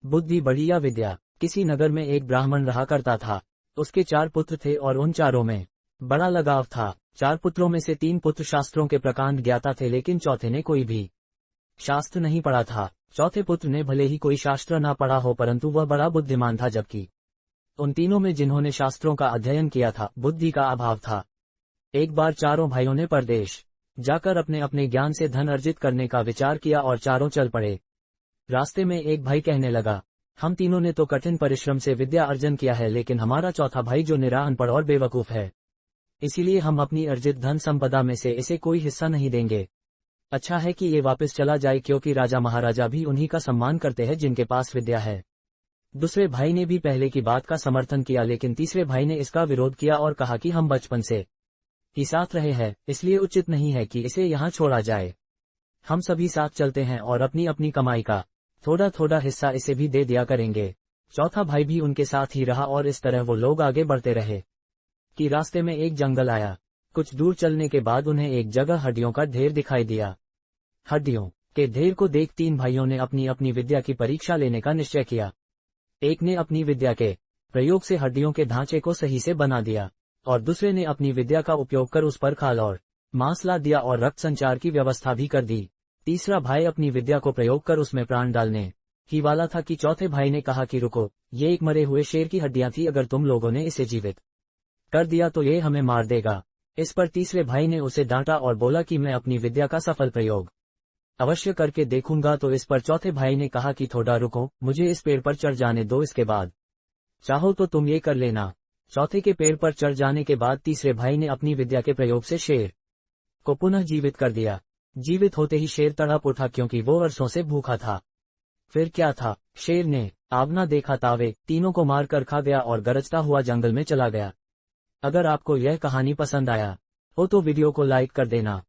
बुद्धि बड़ी या विद्या। किसी नगर में एक ब्राह्मण रहा करता था। उसके 4 पुत्र थे और उन चारों में बड़ा लगाव था। 4 पुत्रों में से 3 पुत्र शास्त्रों के प्रकांड ज्ञाता थे, लेकिन चौथे ने कोई भी शास्त्र नहीं पढ़ा था। चौथे पुत्र ने भले ही कोई शास्त्र ना पढ़ा हो, परंतु वह बड़ा बुद्धिमान था, जबकि उन तीनों में जिन्होंने शास्त्रों का अध्ययन किया था, बुद्धि का अभाव था। एक बार चारों भाइयों ने परदेश जाकर अपने अपने ज्ञान से धन अर्जित करने का विचार किया और चारों चल पड़े। रास्ते में एक भाई कहने लगा, हम तीनों ने तो कठिन परिश्रम से विद्या अर्जन किया है, लेकिन हमारा चौथा भाई जो निरा अनपढ़ और बेवकूफ है, इसीलिए हम अपनी अर्जित धन संपदा में से इसे कोई हिस्सा नहीं देंगे। अच्छा है कि ये वापस चला जाए, क्योंकि राजा महाराजा भी उन्हीं का सम्मान करते हैं जिनके पास विद्या है। दूसरे भाई ने भी पहले की बात का समर्थन किया, लेकिन तीसरे भाई ने इसका विरोध किया और कहा कि हम बचपन से ही साथ रहे हैं, इसलिए उचित नहीं है कि इसे यहाँ छोड़ा जाए। हम सभी साथ चलते हैं और अपनी अपनी कमाई का थोड़ा थोड़ा हिस्सा इसे भी दे दिया करेंगे। चौथा भाई भी उनके साथ ही रहा और इस तरह वो लोग आगे बढ़ते रहे कि रास्ते में एक जंगल आया। कुछ दूर चलने के बाद उन्हें एक जगह हड्डियों का ढेर दिखाई दिया। हड्डियों के ढेर को देख 3 भाइयों ने अपनी अपनी विद्या की परीक्षा लेने का निश्चय किया। एक ने अपनी विद्या के प्रयोग से हड्डियों के ढांचे को सही से बना दिया और दूसरे ने अपनी विद्या का उपयोग कर उस पर खाल और मांस ला दिया और रक्त संचार की व्यवस्था भी कर दी। तीसरा भाई अपनी विद्या को प्रयोग कर उसमें प्राण डालने ही वाला था कि चौथे भाई ने कहा कि रुको, ये एक मरे हुए शेर की हड्डियां थी, अगर तुम लोगों ने इसे जीवित कर दिया तो ये हमें मार देगा। इस पर तीसरे भाई ने उसे डांटा और बोला कि मैं अपनी विद्या का सफल प्रयोग अवश्य करके देखूंगा। तो इस पर चौथे भाई ने कहा कि थोड़ा रुको, मुझे इस पेड़ पर चढ़ जाने दो, इसके बाद चाहो तो तुम ये कर लेना। चौथे के पेड़ पर चढ़ जाने के बाद तीसरे भाई ने अपनी विद्या के प्रयोग से शेर को पुनः जीवित कर दिया। जीवित होते ही शेर तड़प उठा, क्योंकि वो वर्षों से भूखा था। फिर क्या था, शेर ने आव न देखा तावे, तीनों को मार कर खा गया और गरजता हुआ जंगल में चला गया। अगर आपको यह कहानी पसंद आया हो तो वीडियो को लाइक कर देना।